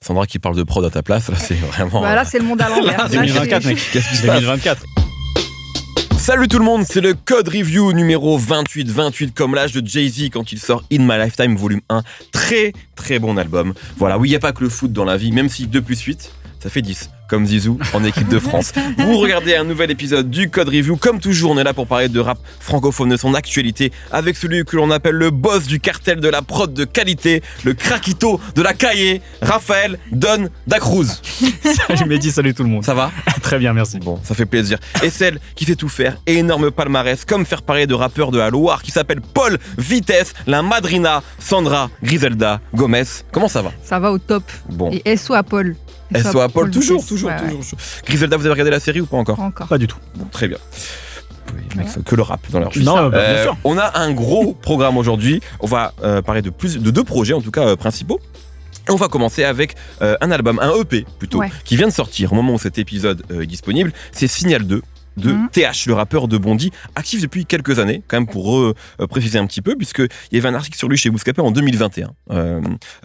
Sandra qui parle de prod à ta place, là, c'est vraiment... Là, c'est le monde à l'envers. 2024, mec. Qu'est-ce qui se passe ? 2024. Salut tout le monde, c'est le Code Review numéro 28 comme l'âge de Jay-Z quand il sort In My Lifetime volume 1. Très très bon album. Voilà, oui, il n'y a pas que le foot dans la vie, même si 2 + 8, ça fait 10. Comme Zizou en équipe de France. Vous regardez un nouvel épisode du Code Review. Comme toujours, on est là pour parler de rap francophone, de son actualité, avec celui que l'on appelle le boss du cartel de la prod de qualité, le craquito de la cahier, Raphaël Don Dacruz. Salut Mehdi, salut tout le monde. Ça va ? Très bien, merci. Bon, ça fait plaisir. Et celle qui sait tout faire, énorme palmarès, comme faire parler de rappeurs de la Loire, qui s'appelle Paul Vitesse, la madrina Sandra Griselda Gomez. Comment ça va ? Ça va au top. Bon. Et SO à Paul. SO à Paul, toujours. Ouais. Griselda, vous avez regardé la série ou pas encore ? Pas encore. Pas du tout. Bon, très bien. Les mecs font que le rap dans leur vie. Non, bien sûr. On a un gros programme aujourd'hui. On va parler de 2 projets, en tout cas principaux. Et on va commencer avec un album, un EP plutôt, qui vient de sortir au moment où cet épisode est disponible. C'est Signal 2 de TH, le rappeur de Bondy, actif depuis quelques années, quand même pour préciser un petit peu, puisqu'il y avait un article sur lui chez Bouscapé en 2021.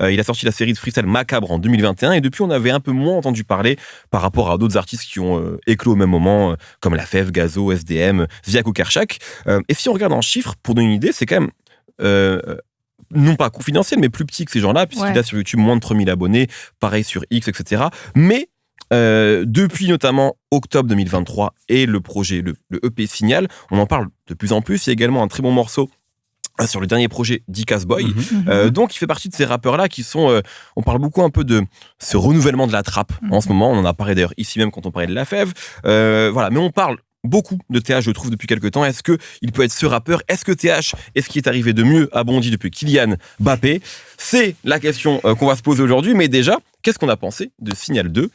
Il a sorti la série de freestyle Macabre en 2021, et depuis on avait un peu moins entendu parler par rapport à d'autres artistes qui ont éclos au même moment, comme La Fève, Gazo, SDM, Ziak ou Kershak. Et si on regarde en chiffres, pour donner une idée, c'est quand même... non pas confidentiel, mais plus petit que ces gens-là, puisqu'il a sur YouTube moins de 3000 abonnés, pareil sur X, etc. Mais depuis notamment octobre 2023 et le projet, le EP Signal, on en parle de plus en plus. Il y a également un très bon morceau sur le dernier projet Dicas Boy. Donc il fait partie de ces rappeurs-là qui sont... on parle beaucoup un peu de ce renouvellement de la trappe en ce moment. On en a parlé d'ailleurs ici même quand on parlait de La Fève. Voilà, mais on parle beaucoup de TH, je trouve, depuis quelques temps. Est-ce qu'il peut être ce rappeur ? Est-ce que TH est ce qui est arrivé de mieux à Bondy depuis Kylian Mbappé ? C'est la question qu'on va se poser aujourd'hui. Mais déjà, qu'est-ce qu'on a pensé de Signal 2 ?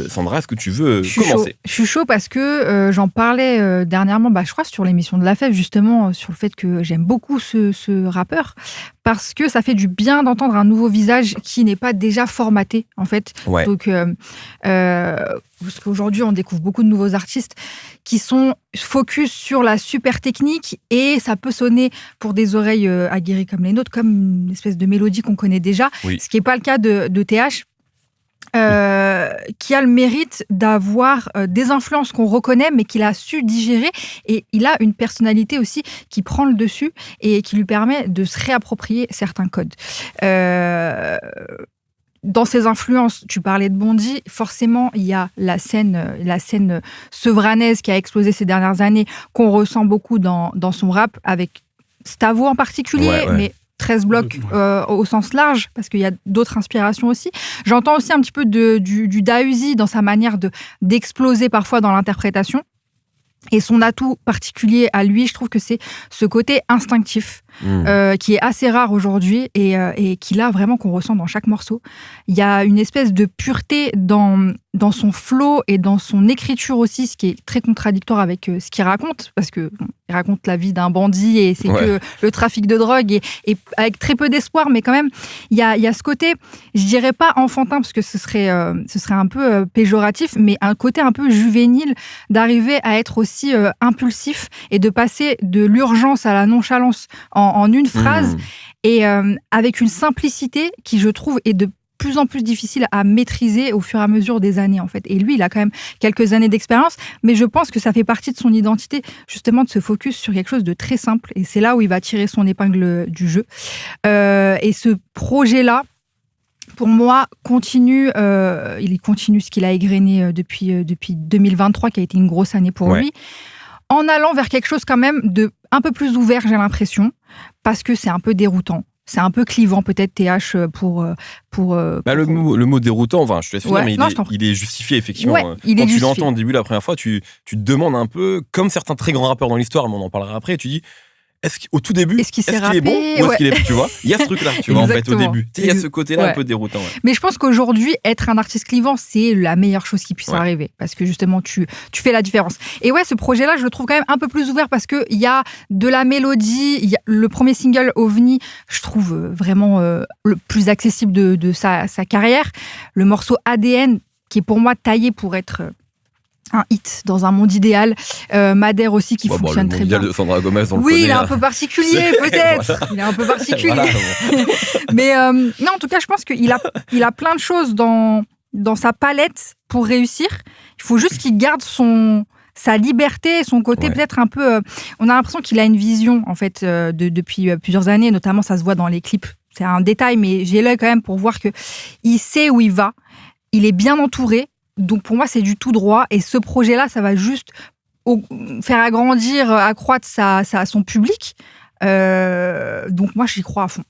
Sandra, est-ce que tu veux commencer ? Je suis chaud parce que j'en parlais dernièrement, je crois, sur l'émission de La Fève, justement, sur le fait que j'aime beaucoup ce rappeur, parce que ça fait du bien d'entendre un nouveau visage qui n'est pas déjà formaté, en fait. Ouais. Donc, parce qu'aujourd'hui, on découvre beaucoup de nouveaux artistes qui sont focus sur la super technique, et ça peut sonner pour des oreilles aguerries comme les nôtres, comme une espèce de mélodie qu'on connaît déjà, ce qui n'est pas le cas de TH. Qui a le mérite d'avoir des influences qu'on reconnaît, mais qu'il a su digérer, et il a une personnalité aussi qui prend le dessus et qui lui permet de se réapproprier certains codes. Dans ses influences, tu parlais de Bondy, forcément, il y a la scène sevranaise qui a explosé ces dernières années, qu'on ressent beaucoup dans son rap, avec Stavo en particulier, mais 13 blocs au sens large, parce qu'il y a d'autres inspirations aussi. J'entends aussi un petit peu du Dahuzi dans sa manière d'exploser parfois dans l'interprétation. Et son atout particulier à lui, je trouve que c'est ce côté instinctif, qui est assez rare aujourd'hui, et qu'il a vraiment, qu'on ressent dans chaque morceau. Il y a une espèce de pureté dans son flow et dans son écriture aussi, ce qui est très contradictoire avec ce qu'il raconte, parce que il raconte la vie d'un bandit, et c'est que le trafic de drogue, et avec très peu d'espoir, mais quand même, il y a ce côté, je dirais pas enfantin, parce que ce serait un peu péjoratif, mais un côté un peu juvénile, d'arriver à être aussi impulsif, et de passer de l'urgence à la nonchalance en une phrase, et avec une simplicité qui, je trouve, est de plus en plus difficile à maîtriser au fur et à mesure des années, en fait. Et lui, il a quand même quelques années d'expérience, mais je pense que ça fait partie de son identité, justement, de se focus sur quelque chose de très simple, et c'est là où il va tirer son épingle du jeu. Et ce projet-là, pour moi, il continue ce qu'il a égrené depuis 2023, qui a été une grosse année pour lui, en allant vers quelque chose quand même de un peu plus ouvert, j'ai l'impression, parce que c'est un peu déroutant. C'est un peu clivant, peut-être, TH, pour... Le mot déroutant, enfin, je te laisse finir, mais il est justifié, effectivement. Quand tu l'entends au début, la première fois, tu te demandes un peu, comme certains très grands rappeurs dans l'histoire, mais on en parlera après, tu dis... Au tout début, est-ce qu'il est bon ou est-ce qu'il est, tu vois, il y a ce truc-là, tu vois, en fait, au début. Il y a ce côté-là un peu déroutant. Mais je pense qu'aujourd'hui, être un artiste clivant, c'est la meilleure chose qui puisse arriver, parce que justement, tu fais la différence. Et ce projet-là, je le trouve quand même un peu plus ouvert, parce qu'il y a de la mélodie. Le premier single, OVNI, je trouve vraiment le plus accessible de sa carrière. Le morceau ADN, qui est pour moi taillé pour être un hit dans un monde idéal. Madère aussi qui fonctionne très bien. Le monde idéal de Sandra Gomez, on le connaît. Oui, il est un peu particulier, peut-être. Voilà. Il est un peu particulier. Voilà. Mais non, en tout cas, je pense qu'il a plein de choses dans sa palette pour réussir. Il faut juste qu'il garde sa liberté, son côté peut-être un peu... on a l'impression qu'il a une vision, en fait, depuis plusieurs années. Notamment, ça se voit dans les clips. C'est un détail, mais j'ai l'œil quand même pour voir qu'il sait où il va. Il est bien entouré. Donc pour moi, c'est du tout droit. Et ce projet-là, ça va juste faire agrandir, accroître son public. Donc moi, j'y crois à fond.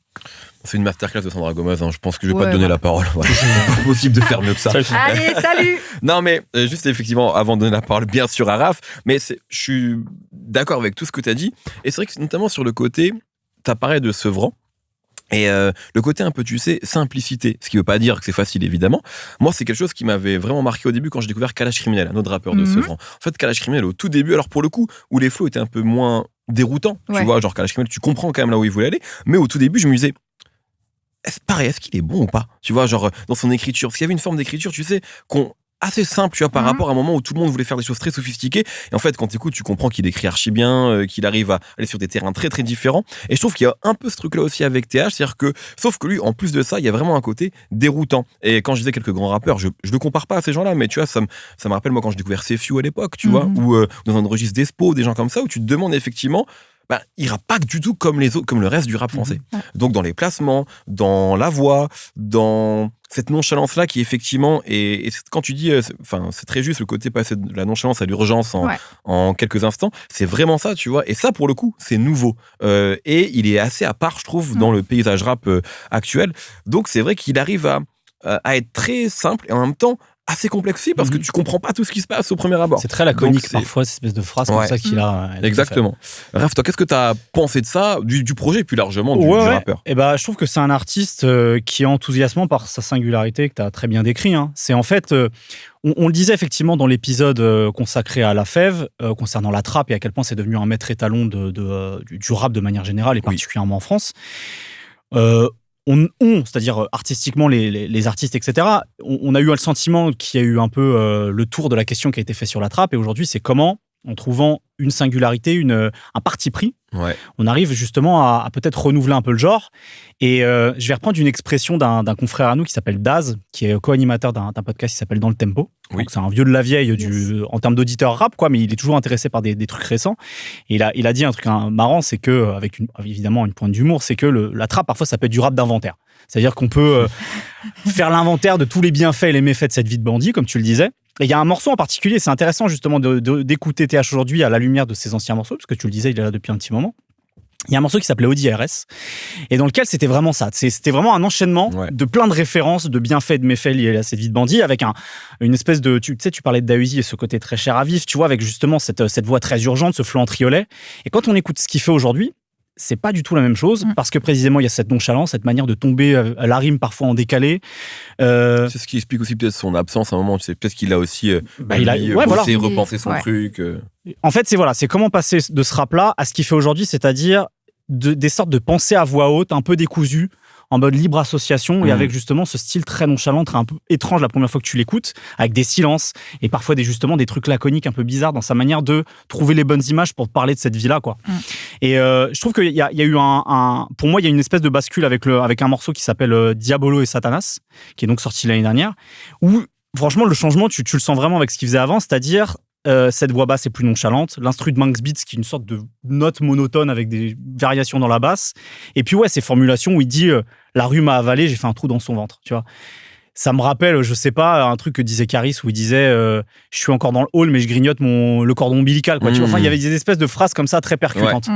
C'est une masterclass de Sandra Gomez. Je pense que je vais pas te donner la parole. C'est pas possible de faire mieux que ça. Allez, salut. Non, mais juste effectivement, avant de donner la parole, bien sûr, à Raph. Mais je suis d'accord avec tout ce que tu as dit. Et c'est vrai que notamment sur le côté, tu as parlé de Sevran. Et le côté un peu, tu sais, simplicité, ce qui veut pas dire que c'est facile, évidemment. Moi, c'est quelque chose qui m'avait vraiment marqué au début quand j'ai découvert Kalash Criminel, un autre rappeur de Sevran. En fait, Kalash Criminel, au tout début, alors pour le coup, où les flows étaient un peu moins déroutants, tu vois, genre Kalash Criminel, tu comprends quand même là où il voulait aller, mais au tout début, je me disais, est-ce qu'il est bon ou pas? Tu vois, genre, dans son écriture, parce qu'il y avait une forme d'écriture, tu sais, assez simple, tu vois, par rapport à un moment où tout le monde voulait faire des choses très sophistiquées. Et en fait, quand tu écoutes, tu comprends qu'il écrit archi bien, qu'il arrive à aller sur des terrains très très différents. Et je trouve qu'il y a un peu ce truc-là aussi avec TH, c'est-à-dire que, sauf que lui, en plus de ça, il y a vraiment un côté déroutant. Et quand je disais quelques grands rappeurs, je le compare pas à ces gens-là, mais tu vois, ça me rappelle moi quand j'ai découvert Sefiu à l'époque, tu vois, ou dans un registre d'Espo, des gens comme ça, où tu te demandes effectivement. Il rappe pas du tout comme les autres, comme le reste du rap français. Donc dans les placements, dans la voix, dans cette nonchalance-là qui effectivement, et quand tu dis, c'est très juste le côté passer de la nonchalance à l'urgence en quelques instants, c'est vraiment ça, tu vois. Et ça, pour le coup, c'est nouveau. Et il est assez à part, je trouve, dans le paysage rap actuel. Donc c'est vrai qu'il arrive à être très simple et en même temps assez complexe aussi parce que tu comprends pas tout ce qui se passe au premier abord. C'est très laconique parfois, cette espèce de phrase comme ça qu'il a. Exactement. Raph, toi, qu'est-ce que tu as pensé de ça, du projet et plus largement du rappeur? Je trouve que c'est un artiste qui est enthousiasmant par sa singularité que tu as très bien décrit. C'est en fait, on le disait effectivement dans l'épisode consacré à La Fève, concernant la trappe et à quel point c'est devenu un maître étalon du rap de manière générale et particulièrement en France. C'est-à-dire artistiquement les artistes, etc., on a eu le sentiment qu'il y a eu un peu le tour de la question qui a été fait sur la trappe, et aujourd'hui c'est comment, en trouvant une singularité, un parti pris, on arrive justement à peut-être renouveler un peu le genre. Et je vais reprendre une expression d'un confrère à nous qui s'appelle Daz, qui est co-animateur d'un podcast qui s'appelle Dans le Tempo. Donc c'est un vieux de la vieille en termes d'auditeur rap, mais il est toujours intéressé par des trucs récents. Et il a dit un truc marrant, c'est que, avec évidemment une pointe d'humour, c'est que la trappe, parfois, ça peut être du rap d'inventaire. C'est-à-dire qu'on peut faire l'inventaire de tous les bienfaits et les méfaits de cette vie de bandit, comme tu le disais. Et il y a un morceau en particulier, c'est intéressant justement d'écouter TH aujourd'hui à la lumière de ses anciens morceaux, parce que tu le disais, il est là depuis un petit moment. Il y a un morceau qui s'appelait Audi RS, et dans lequel c'était vraiment ça. C'était vraiment un enchaînement de plein de références, de bienfaits et de méfaits liés à cette vie de bandit, avec une espèce de... Tu parlais de Dahuzi et ce côté très cher à vif, tu vois, avec justement cette voix très urgente, ce flow en triolet. Et quand on écoute ce qu'il fait aujourd'hui, c'est pas du tout la même chose, parce que précisément il y a cette nonchalance, cette manière de tomber à la rime parfois en décalé. C'est ce qui explique aussi peut-être son absence à un moment. Tu sais, peut-être qu'il a aussi repensé son truc. En fait, c'est comment passer de ce rap-là à ce qu'il fait aujourd'hui, c'est-à-dire des sortes de pensées à voix haute, un peu décousues, en mode libre association, et avec justement ce style très nonchalant, très un peu étrange la première fois que tu l'écoutes, avec des silences et parfois justement des trucs laconiques un peu bizarres dans sa manière de trouver les bonnes images pour parler de cette vie-là, quoi. Et je trouve qu'il y a eu pour moi, il y a une espèce de bascule avec un morceau qui s'appelle Diabolo et Satanas, qui est donc sorti l'année dernière, où franchement le changement, tu le sens vraiment avec ce qu'il faisait avant, c'est-à-dire cette voix basse est plus nonchalante, l'instru de Manx Beats qui est une sorte de note monotone avec des variations dans la basse, et puis ces formulations où il dit la rue m'a avalé, j'ai fait un trou dans son ventre, tu vois. Ça me rappelle, je sais pas, un truc que disait Caris où il disait je suis encore dans le hall mais je grignote le cordon ombilical, quoi. Tu vois, enfin, il y avait des espèces de phrases comme ça très percutantes.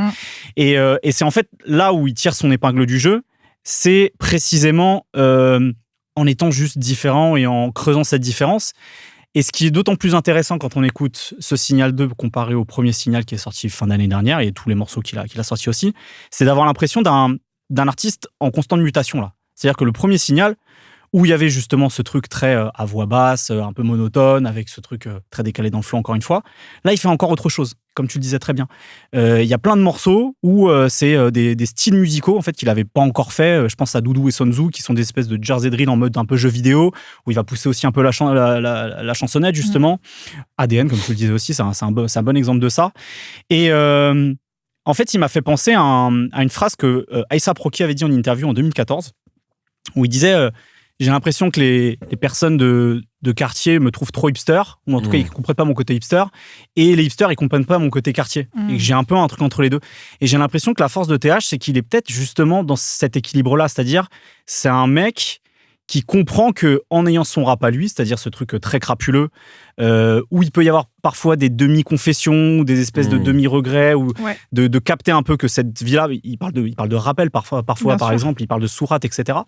Et c'est en fait là où il tire son épingle du jeu, c'est précisément en étant juste différent et en creusant cette différence. Et ce qui est d'autant plus intéressant quand on écoute ce Signal 2 comparé au premier Signal qui est sorti fin d'année dernière et tous les morceaux qu'il a sortis aussi, c'est d'avoir l'impression d'un artiste en constante mutation là. C'est-à-dire que le premier Signal, où il y avait justement ce truc très à voix basse, un peu monotone, avec ce truc très décalé dans le flow, encore une fois. Là, il fait encore autre chose, comme tu le disais très bien. Il y a plein de morceaux où c'est des styles musicaux, en fait, qu'il n'avait pas encore fait. Je pense à Doudou et Sonzu, qui sont des espèces de jersey drill en mode un peu jeu vidéo, où il va pousser aussi un peu la chansonnette, justement. ADN, comme tu le disais aussi, c'est un bon exemple de ça. Et en fait, il m'a fait penser à une phrase que A$AP Rocky avait dit en interview en 2014, où il disait j'ai l'impression que les personnes de quartier me trouvent trop hipster, ou en tout cas, ils ne comprennent pas mon côté hipster, et les hipsters, ils ne comprennent pas mon côté quartier. Et que j'ai un peu un truc entre les deux. Et j'ai l'impression que la force de TH, c'est qu'il est peut-être justement dans cet équilibre-là, c'est-à-dire, c'est un mec qui comprend qu'en ayant son rap à lui, c'est-à-dire ce truc très crapuleux, où il peut y avoir parfois des demi-confessions, ou des espèces de demi-regrets, ou de capter un peu que cette vie-là, il parle de rappel parfois par exemple, il parle de sourate, etc.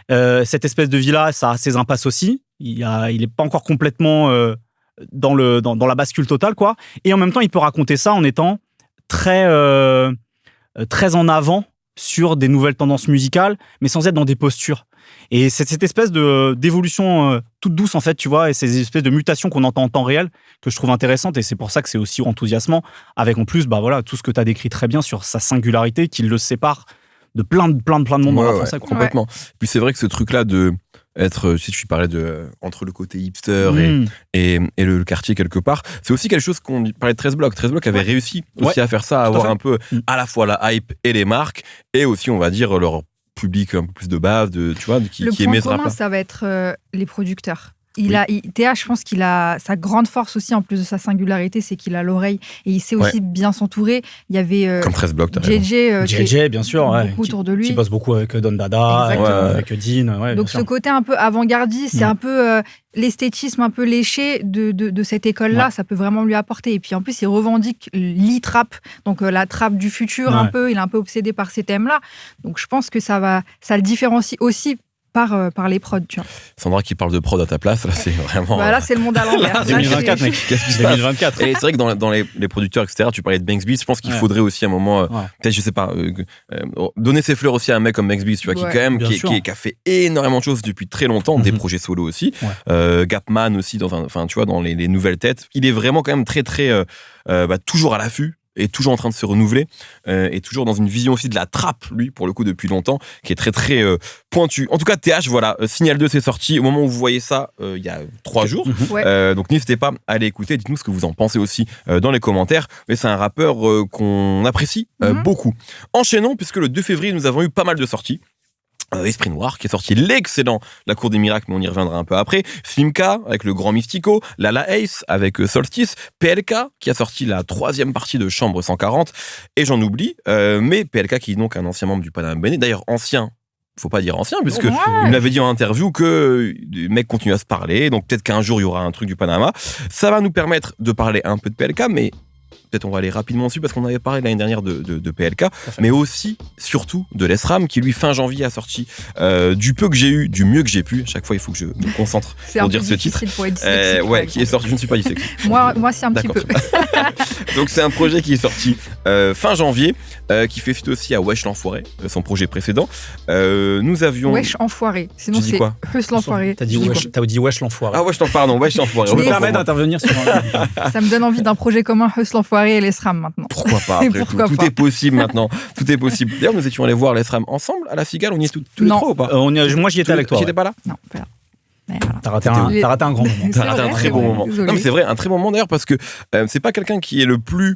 Cette espèce de vie-là, ça a ses impasses aussi. Il n'est pas encore complètement dans la bascule totale, quoi. Et en même temps, il peut raconter ça en étant très en avant sur des nouvelles tendances musicales, mais sans être dans des postures. Et c'est cette espèce d'évolution toute douce, en fait, tu vois, et ces espèces de mutations qu'on entend en temps réel que je trouve intéressantes, et c'est pour ça que c'est aussi enthousiasmant, avec en plus, tout ce que tu as décrit très bien sur sa singularité qui le sépare de plein de monde dans la français. Complètement. Puis c'est vrai que ce truc-là de être, si tu parlais entre le côté hipster et le quartier quelque part, c'est aussi quelque chose qu'on parlait de 13 blocs. 13 blocs avait réussi aussi à faire ça, à avoir un peu à la fois la hype et les marques, et aussi, on va dire, leur public un peu plus de base, tu vois, qui aimait ce rap-là. Le point commun, ça va être les producteurs. TH, je pense qu'il a sa grande force aussi, en plus de sa singularité, c'est qu'il a l'oreille et il sait aussi bien s'entourer. Il y avait comme 13 blocs, JJ, bien sûr, beaucoup autour de lui. Qui bosse beaucoup avec Don Dada, avec Dean. Donc ce côté un peu avant-gardiste, c'est un peu l'esthétisme un peu léché de cette école-là, ça peut vraiment lui apporter. Et puis en plus, il revendique l'e-trap, donc la trap du futur un peu. Il est un peu obsédé par ces thèmes-là. Donc je pense que ça le différencie aussi par les prods, tu vois. Sandra qui parle de prod à ta place, là c'est vraiment... Là c'est le monde à l'envers. 2024, mec. Qu'est-ce qui se passe 2024. Et c'est vrai que dans les producteurs, etc., tu parlais de Banks Beats, je pense qu'il faudrait aussi à un moment, peut-être, je sais pas, donner ses fleurs aussi à un mec comme Banks Beats, tu vois, qui quand même, qui a fait énormément de choses depuis très longtemps, des projets solo aussi, Gapman aussi, tu vois, dans les nouvelles têtes. Il est vraiment quand même très, très, toujours à l'affût, est toujours en train de se renouveler, et toujours dans une vision aussi de la trappe, lui, pour le coup, depuis longtemps, qui est très, très pointue. En tout cas, TH, voilà, Signal 2, c'est sorti. Au moment où vous voyez ça, il y a 3 jours. Donc, n'hésitez pas à aller écouter. Dites-nous ce que vous en pensez aussi dans les commentaires. Mais c'est un rappeur qu'on apprécie beaucoup. Enchaînons, puisque le 2 février, nous avons eu pas mal de sorties. Esprit Noir, qui est sorti l'excellent La Cour des Miracles, mais on y reviendra un peu après. Flimka, avec le Grand Mystico. Lala Ace, avec Solstice. PLK, qui a sorti la 3e partie de Chambre 140. Et j'en oublie, mais PLK, qui est donc un ancien membre du Panama Béné. D'ailleurs, ancien, faut pas dire ancien, puisque il m'avait dit en interview que les mecs continuent à se parler. Donc peut-être qu'un jour, il y aura un truc du Panama. Ça va nous permettre de parler un peu de PLK, mais... peut-être on va aller rapidement dessus parce qu'on avait parlé l'année dernière de PLK, mais aussi, surtout, de l'ESRAM qui, lui, fin janvier, a sorti du peu que j'ai eu, du mieux que j'ai pu. À chaque fois, il faut que je me concentre pour dire ce titre. Pour être qui est sorti, je ne suis pas dyslexique. moi, c'est un petit peu. Donc, c'est un projet qui est sorti fin janvier, qui fait suite aussi à Wesh l'Enfoiré, son projet précédent. Nous avions... Wesh Enfoiré. Sinon, c'est Huss l'Enfoiré. T'as dit Wesh l'Enfoiré. Ah, pardon, Wesh l'Enfoiré. Je me permets d'intervenir sur ça me donne envie d'un projet commun, Huss l'Enfoiré et l'ESRAM maintenant. Pourquoi pas, après tout est possible maintenant. Tout est possible. D'ailleurs, nous étions allés voir l'ESRAM ensemble à la Cigale. On y est tous les trois ou pas moi, j'y étais avec toi. Tu n'étais pas là? Non, pas là. T'as raté un grand moment. T'as raté un très bon moment. Non, mais c'est vrai, un très bon moment d'ailleurs, parce que c'est pas quelqu'un qui est le plus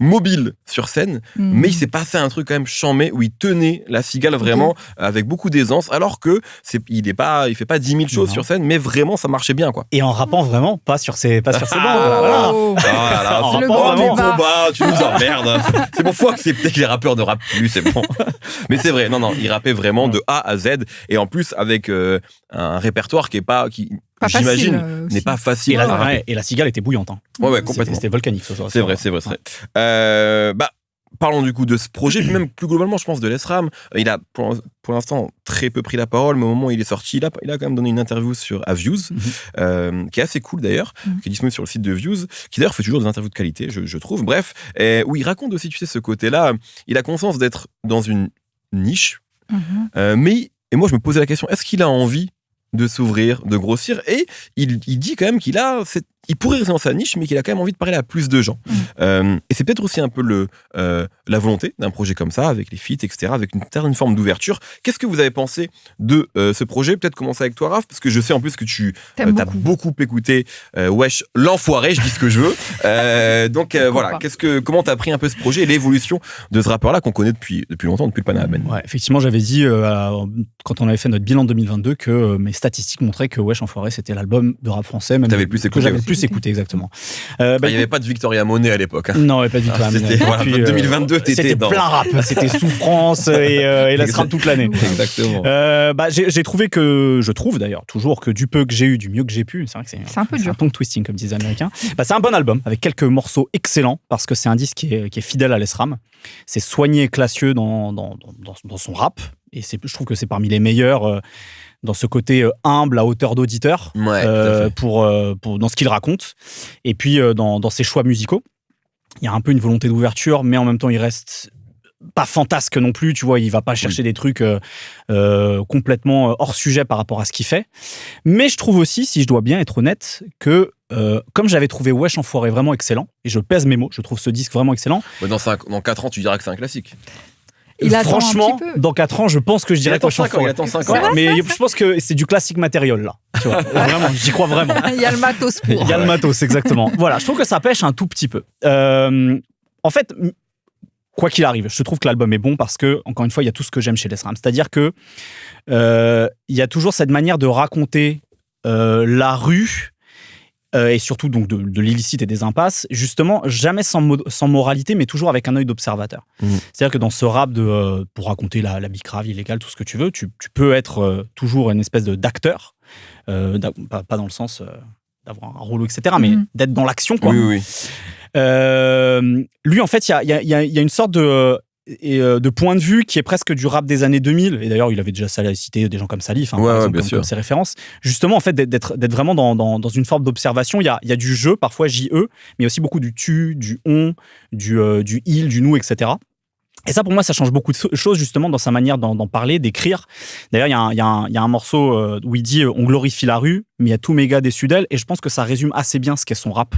mobile sur scène, mais il s'est passé un truc quand même chambé où il tenait la Cigale vraiment avec beaucoup d'aisance, alors que il fait pas 10 000 choses sur scène, mais vraiment ça marchait bien, quoi. Et en rappant vraiment pas sur ses bancs. C'est le grand combat, tu nous emmerdes. C'est bon, faut accepter que les rappeurs ne rappent plus, c'est bon. Mais c'est vrai, non, il rappait vraiment de A à Z, et en plus avec un répertoire qui j'imagine, n'est pas facile. Et la Cigale était bouillante. Hein. Ouais, complètement. C'était volcanique ce soir. C'est vrai. Parlons du coup de ce projet, puis même plus globalement, je pense, de l'ESRAM. Il a pour l'instant très peu pris la parole, mais au moment où il est sorti, il a quand même donné une interview à Views, qui est assez cool d'ailleurs, qui est disponible sur le site de Views, qui d'ailleurs fait toujours des interviews de qualité, je trouve. Bref, où il raconte aussi, tu sais, ce côté-là. Il a conscience d'être dans une niche, mais Et moi, je me posais la question, est-ce qu'il a envie de s'ouvrir, de grossir? Et il dit quand même il pourrait rester dans sa niche, mais qu'il a quand même envie de parler à plus de gens. Et c'est peut-être aussi un peu la volonté d'un projet comme ça, avec les feats, etc., avec une certaine forme d'ouverture. Qu'est-ce que vous avez pensé de ce projet? Peut-être commencer avec toi, Raph, parce que je sais en plus que tu as beaucoup écouté Wesh, l'enfoiré, je dis ce que je veux. Donc voilà, comment t'as pris un peu ce projet et l'évolution de ce rappeur-là qu'on connaît depuis longtemps, depuis le Panama? Ouais, effectivement, j'avais dit, quand on avait fait notre bilan 2022, que mes statistiques montraient que Wesh, l'enfoiré, c'était l'album de rap français. Même t'avais plus écouté. Écouté, exactement. Il n'y avait pas de Victoria Monet à l'époque. Hein. Non, il n'y avait pas de Victoria Monet. Voilà, 2022, c'était dans... plein rap. C'était Souffrance et la SRAM toute l'année. Exactement. Je trouve d'ailleurs toujours que du peu que j'ai eu, du mieux que j'ai pu, c'est vrai que c'est un peu dur. Un tongue twisting, comme disent les Américains. C'est un bon album avec quelques morceaux excellents parce que c'est un disque qui est fidèle à l'ESRAM. C'est soigné et classieux dans son rap. Et je trouve que c'est parmi les meilleurs dans ce côté humble à hauteur d'auditeur, dans ce qu'il raconte. Et puis dans ses choix musicaux. Il y a un peu une volonté d'ouverture, mais en même temps, il reste pas fantasque non plus, tu vois, il va pas chercher des trucs complètement hors sujet par rapport à ce qu'il fait. Mais je trouve aussi, si je dois bien être honnête, que comme j'avais trouvé Wesh Enfoiré vraiment excellent, et je pèse mes mots, je trouve ce disque vraiment excellent. Dans 4 ans, tu diras que c'est un classique. Franchement, dans 4 ans, je pense que je dirais que Wesh Enfoiré. Il attend 5 ans. Mais je pense que c'est du classique matériel, là. Tu vois, vraiment, j'y crois vraiment. Il y a le matos pour. Il y a le matos, exactement. Voilà, je trouve que ça pêche un tout petit peu. En fait, quoi qu'il arrive, je trouve que l'album est bon parce que, encore une fois, il y a tout ce que j'aime chez l'ESRAM. C'est-à-dire que il y a toujours cette manière de raconter la rue et surtout donc de l'illicite et des impasses, justement, jamais sans moralité, mais toujours avec un œil d'observateur. C'est-à-dire que dans ce rap, pour raconter la bicrave illégale, tout ce que tu veux, tu peux être toujours une espèce d'acteur, pas dans le sens d'avoir un rôle, etc., mais d'être dans l'action, quoi. Oui. Lui, en fait, il y a une sorte de point de vue qui est presque du rap des années 2000, et d'ailleurs il avait déjà cité des gens comme Salif, par exemple, comme ses références, justement en fait d'être vraiment dans une forme d'observation. Il y a du jeu, parfois JE, mais il y a aussi beaucoup du tu, du on, du il, du nous, etc. Et ça, pour moi, ça change beaucoup de choses, justement, dans sa manière d'en parler, d'écrire. D'ailleurs, il y a un morceau où il dit « On glorifie la rue, mais il y a tous mes gars déçus d'elle ». Et je pense que ça résume assez bien ce qu'est son rap,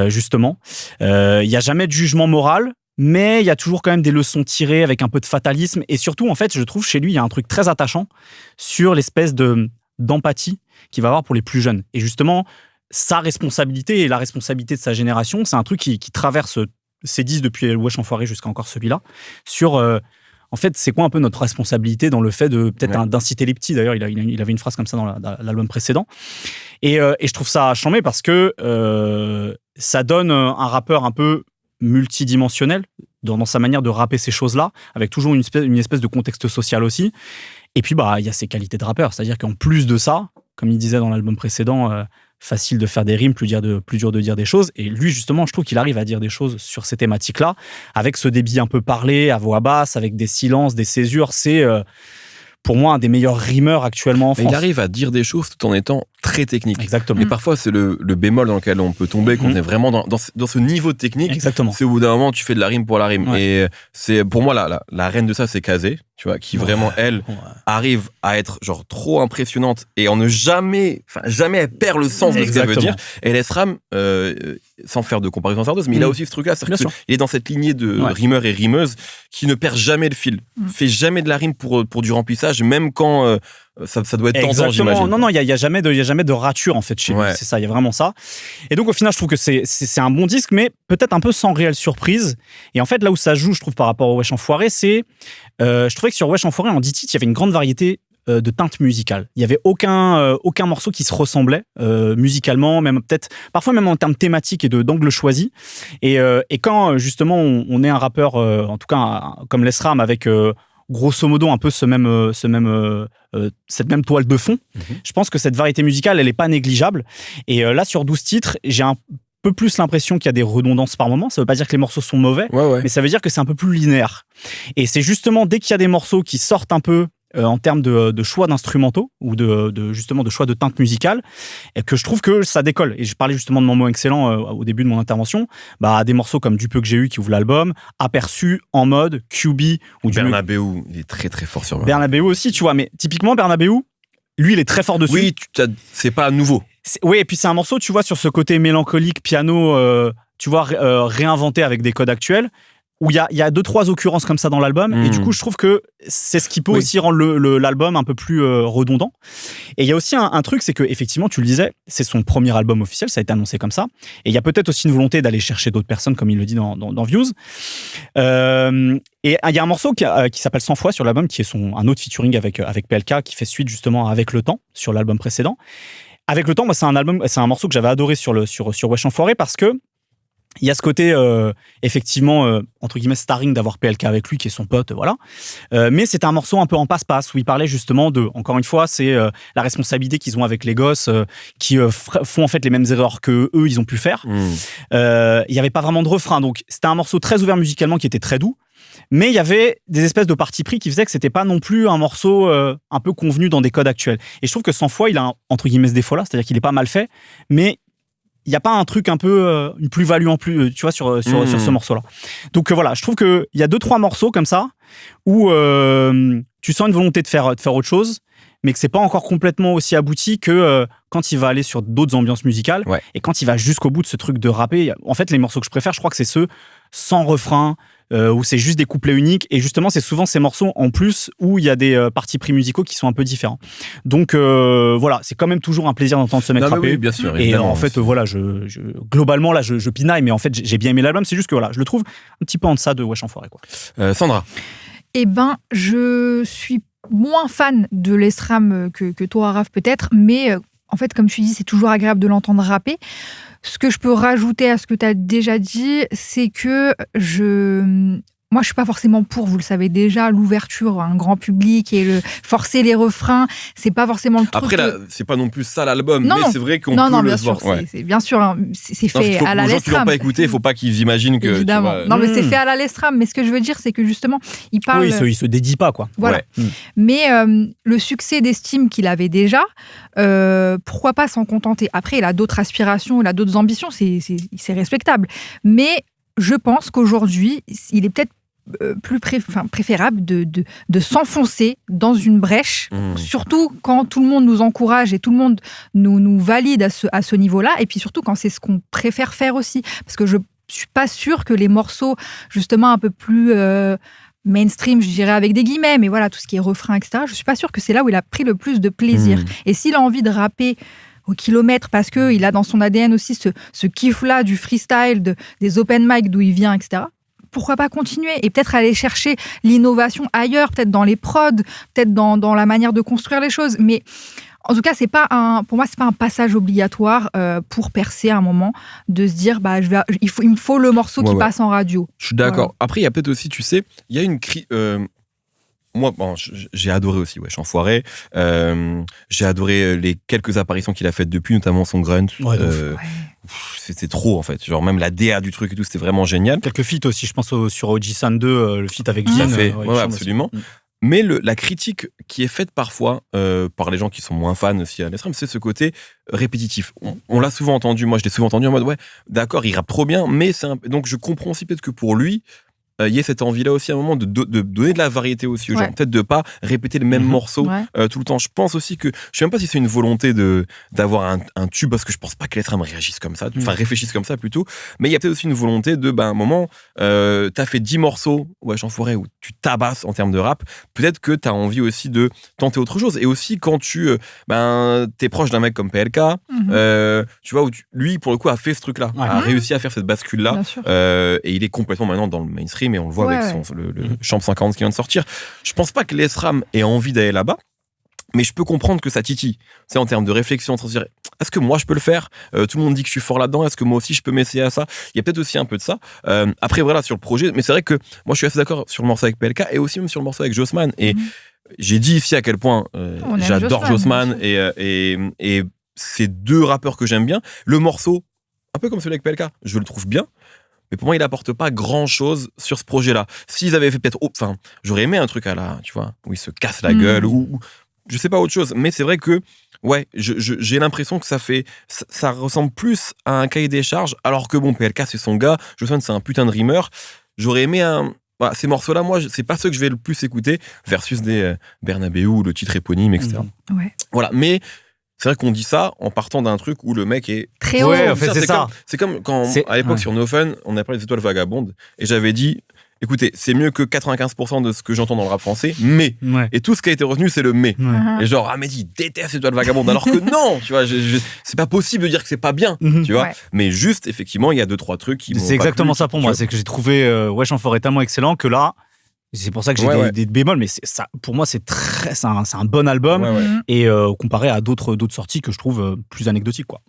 justement. Il n'y a jamais de jugement moral, mais il y a toujours quand même des leçons tirées avec un peu de fatalisme. Et surtout, en fait, je trouve chez lui, il y a un truc très attachant sur l'espèce d'empathie qu'il va avoir pour les plus jeunes. Et justement, sa responsabilité et la responsabilité de sa génération, c'est un truc qui traverse ces 10 depuis Wesh Enfoiré jusqu'à encore celui-là, sur en fait, c'est quoi un peu notre responsabilité dans le fait de peut-être d'inciter les petits. D'ailleurs, il avait une phrase comme ça dans l'album précédent. Et je trouve ça charmé parce que ça donne un rappeur un peu multidimensionnel dans sa manière de rapper ces choses-là, avec toujours une espèce de contexte social aussi. Et puis, il y a ses qualités de rappeur. C'est-à-dire qu'en plus de ça, comme il disait dans l'album précédent, facile de faire des rimes, plus dur de dire des choses. Et lui, justement, je trouve qu'il arrive à dire des choses sur ces thématiques-là, avec ce débit un peu parlé, à voix basse, avec des silences, des césures. C'est, pour moi, un des meilleurs rimeurs actuellement en France. Il arrive à dire des choses tout en étant très technique. Exactement. Et parfois, c'est le bémol dans lequel on peut tomber, quand on est vraiment dans ce niveau de technique. Exactement. C'est au bout d'un moment, tu fais de la rime pour la rime. Ouais. Et c'est, pour moi, la reine de ça, c'est Kazé, tu vois, qui vraiment, elle, arrive à être genre trop impressionnante et jamais elle perd le sens de ce qu'elle veut dire. Et l'ESRAM, sans faire de comparaison hasardeuse, mais il a aussi ce truc-là, c'est-à-dire qu'il est dans cette lignée de rimeurs et rimeuses qui ne perd jamais le fil, fait jamais de la rime pour du remplissage, même quand ça doit être tentant, j'imagine. Non, il y a jamais de rature en fait chez lui. C'est ça, il y a vraiment ça. Et donc au final, je trouve que c'est un bon disque, mais peut-être un peu sans réelle surprise. Et en fait, là où ça joue, je trouve, par rapport au Wesh Enfoiré, c'est je trouvais que sur Wesh Enfoiré, en 10 titres, il y avait une grande variété de teintes musicales. Il y avait aucun morceau qui se ressemblait musicalement, même peut-être parfois même en termes thématiques et d'angles choisis. Et quand justement on est un rappeur, en tout cas comme l'ESRAM, avec grosso modo un peu cette même toile de fond, je pense que cette variété musicale, elle est pas négligeable. Et là, sur 12 titres, j'ai un peu plus l'impression qu'il y a des redondances par moment. Ça veut pas dire que les morceaux sont mauvais, mais ça veut dire que c'est un peu plus linéaire. Et c'est justement dès qu'il y a des morceaux qui sortent un peu en termes de choix d'instrumentaux ou justement de choix de teinte musicale, et que je trouve que ça décolle. Et je parlais justement de mon mot excellent au début de mon intervention, des morceaux comme Du peu que j'ai eu qui ouvre l'album, Aperçu, En mode, QB ou Bernabeu, il est très très fort sur moi. Bernabeu aussi, tu vois, mais typiquement Bernabeu, lui, il est très fort dessus. Oui, c'est pas nouveau. Oui, et puis c'est un morceau, tu vois, sur ce côté mélancolique, piano, tu vois, réinventé avec des codes actuels, où il y a 2-3 occurrences comme ça dans l'album, et du coup, je trouve que c'est ce qui peut aussi rendre l'album un peu plus redondant. Et il y a aussi un truc, c'est que effectivement, tu le disais, c'est son premier album officiel, ça a été annoncé comme ça, et il y a peut-être aussi une volonté d'aller chercher d'autres personnes, comme il le dit dans Views. Et il y a un morceau qui s'appelle 100 fois sur l'album, qui est un autre featuring avec PLK, qui fait suite justement Avec le temps, sur l'album précédent. Avec le temps, moi, c'est un morceau que j'avais adoré sur Wesh Enfoiré, parce que il y a ce côté, effectivement, entre guillemets, starring d'avoir PLK avec lui, qui est son pote, voilà. Mais c'est un morceau un peu en passe-passe, où il parlait justement encore une fois, c'est la responsabilité qu'ils ont avec les gosses, qui font en fait les mêmes erreurs que eux, ils ont pu faire. Il n'y avait pas vraiment de refrain, donc c'était un morceau très ouvert musicalement, qui était très doux. Mais il y avait des espèces de parti pris qui faisaient que c'était pas non plus un morceau un peu convenu dans des codes actuels. Et je trouve que 100 fois, il a entre guillemets ce défaut-là, c'est-à-dire qu'il est pas mal fait, mais il n'y a pas un truc un peu, une plus-value en plus, tu vois, sur ce morceau-là. Donc voilà, je trouve qu'il y a 2-3 morceaux comme ça où tu sens une volonté de faire autre chose, mais que c'est pas encore complètement aussi abouti que quand il va aller sur d'autres ambiances musicales, et quand il va jusqu'au bout de ce truc de rapper. En fait, les morceaux que je préfère, je crois que c'est ceux sans refrain, où c'est juste des couplets uniques, et justement c'est souvent ces morceaux en plus où il y a des partis pris musicaux qui sont un peu différents. Donc voilà, c'est quand même toujours un plaisir d'entendre ce mec rapper. Oui, bien sûr, et en fait voilà, globalement là je pinaille, mais en fait j'ai bien aimé l'album, c'est juste que voilà, je le trouve un petit peu en deçà de Wesh Enfoiré, quoi. Sandra. Eh ben, je suis moins fan de l'Esram que toi, Raph, peut-être, mais en fait, comme tu dis, c'est toujours agréable de l'entendre rapper. Ce que je peux rajouter à ce que tu as déjà dit, c'est que moi, je suis pas forcément pour, vous le savez déjà, l'ouverture à un grand public et forcer les refrains, c'est pas forcément le truc. Après, là, c'est pas non plus ça l'album, mais c'est vrai qu'on peut bien le sûr, voir. C'est bien sûr, hein, c'est fait à la Lestram. Les gens qui l'ont pas écouté, il faut pas qu'ils imaginent que. Évidemment. Tu vois, non, mais c'est fait à la Lestram. Mais ce que je veux dire, c'est que justement, il parle. Oui, il se dédie pas, quoi. Voilà. Mais le succès d'estime qu'il avait déjà, pourquoi pas s'en contenter. Après, il a d'autres aspirations, il a d'autres ambitions, c'est respectable. Mais je pense qu'aujourd'hui, il est peut-être plus préférable de s'enfoncer dans une brèche, surtout quand tout le monde nous encourage et tout le monde nous valide à ce niveau-là, et puis surtout quand c'est ce qu'on préfère faire aussi. Parce que je suis pas sûre que les morceaux, justement, un peu plus mainstream, je dirais avec des guillemets, mais voilà, tout ce qui est refrain, etc., je suis pas sûre que c'est là où il a pris le plus de plaisir. Et s'il a envie de rapper au kilomètre, parce qu'il a dans son ADN aussi ce kiff-là du freestyle, des open mic d'où il vient, etc., pourquoi pas continuer et peut-être aller chercher l'innovation ailleurs, peut-être dans les prods, peut-être dans la manière de construire les choses. Mais en tout cas, pour moi, c'est pas un passage obligatoire pour percer à un moment, de se dire il me faut le morceau qui passe en radio. Je suis d'accord. Après, il y a peut-être aussi, tu sais, il y a une moi, j'ai adoré aussi Wesh Enfoiré. J'ai adoré les quelques apparitions qu'il a faites depuis, notamment son grunt. C'était trop, en fait. Genre, même la DA du truc et tout, c'était vraiment génial. Quelques feats aussi, je pense sur OG-San 2, le feat avec Jin. Absolument. Mais la critique qui est faite parfois par les gens qui sont moins fans aussi à l'Esram, c'est ce côté répétitif. On l'a souvent entendu, moi je l'ai souvent entendu en mode d'accord, il rappe trop bien, mais donc je comprends aussi peut-être que pour lui, il y a cette envie-là aussi à un moment de donner de la variété aussi aux gens. Peut-être de pas répéter le même morceau tout le temps. Je pense aussi que, je sais même pas si c'est une volonté d'avoir un tube, parce que je pense pas que l'Esram réagisse comme ça, enfin réfléchisse comme ça plutôt, mais il y a peut-être aussi une volonté de, un moment, t'as fait 10 morceaux, Wesh Enfoiré, où tu tabasses en termes de rap, peut-être que t'as envie aussi de tenter autre chose. Et aussi quand t'es proche d'un mec comme PLK, tu vois, où lui, pour le coup, a fait ce truc-là, a réussi à faire cette bascule-là, et il est complètement maintenant dans le mainstream, et on le voit avec le Champ 50 qui vient de sortir. Je pense pas que l'Esram ait envie d'aller là-bas, mais je peux comprendre que ça titille. C'est en termes de réflexion, de dire, est-ce que moi je peux le faire ? Tout le monde dit que je suis fort là-dedans, est-ce que moi aussi je peux m'essayer à ça ? Il y a peut-être aussi un peu de ça. Après voilà, sur le projet, mais c'est vrai que moi je suis assez d'accord sur le morceau avec PLK, et aussi même sur le morceau avec Jossman. Et j'ai dit ici à quel point j'adore Jossman, et c'est deux rappeurs que j'aime bien. Le morceau, un peu comme celui avec PLK, je le trouve bien. mais pour moi, il apporte pas grand-chose sur ce projet-là. S'ils avaient fait peut-être... j'aurais aimé un truc à la... Tu vois, où ils se cassent la gueule, ou je sais pas, autre chose. Mais c'est vrai que, ouais, j'ai l'impression que ça ressemble plus à un cahier des charges, alors que bon, PLK, c'est son gars, Joss, c'est un putain de rimeur. J'aurais aimé ces morceaux-là, moi, c'est pas ceux que je vais le plus écouter, versus des Bernabéu, le titre éponyme, etc. Ouais. Voilà, mais c'est vrai qu'on dit ça en partant d'un truc où le mec est très haut. Ouais, en fait, c'est ça. C'est comme quand, à l'époque, sur No Fun, on a parlé des étoiles vagabondes, et j'avais dit, écoutez, c'est mieux que 95% de ce que j'entends dans le rap français, mais. Ouais. Et tout ce qui a été retenu, c'est le mais. Ouais. Et genre, mais il déteste étoiles vagabondes, alors que non, tu vois, c'est pas possible de dire que c'est pas bien, tu vois. Ouais. Mais juste, effectivement, il y a 2-3 trucs qui m'ont C'est exactement ça pour moi. C'est que j'ai trouvé Wesh en forêt tellement excellent que là, c'est pour ça que j'ai des bémols, mais ça, pour moi, c'est un bon album. Ouais. Et comparé à d'autres sorties que je trouve plus anecdotiques, quoi.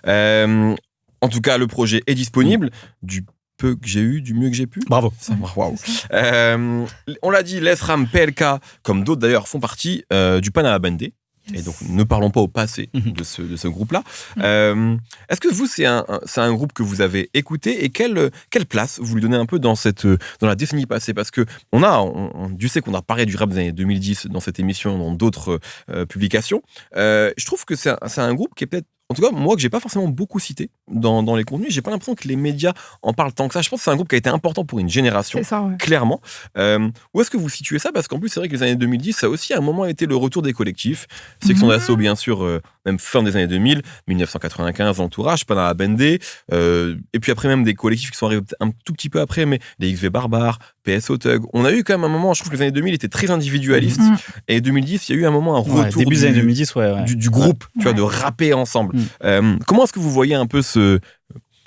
En tout cas, le projet est disponible. Du peu que j'ai eu, du mieux que j'ai pu. Bravo. Waouh. On l'a dit, l'ESRAM, PLK, comme d'autres d'ailleurs, font partie du Panama Bandé. Et donc, ne parlons pas au passé de ce groupe-là. Est-ce que vous, c'est un groupe que vous avez écouté, et quelle place vous lui donnez un peu dans la décennie passée? Parce que Dieu sait qu'on a parlé du rap des années 2010 dans cette émission, dans d'autres publications. Je trouve que c'est un groupe qui est peut-être, en tout cas, moi, que j'ai pas forcément beaucoup cité dans les contenus. J'ai pas l'impression que les médias en parlent tant que ça. Je pense que c'est un groupe qui a été important pour une génération, clairement. Où est-ce que vous situez ça? Parce qu'en plus, c'est vrai que les années 2010, ça a aussi à un moment été le retour des collectifs. Section d'Assaut, bien sûr, même fin des années 2000, 1995, Entourage, Panama Bandé, et puis après même des collectifs qui sont arrivés un tout petit peu après, mais les XV Barbares, PSO Thug. On a eu quand même un moment, je trouve que les années 2000 étaient très individualistes, et 2010, il y a eu un moment, un retour début des années 2010, du groupe, tu vois, de rapper ensemble. Comment est-ce que vous voyez un peu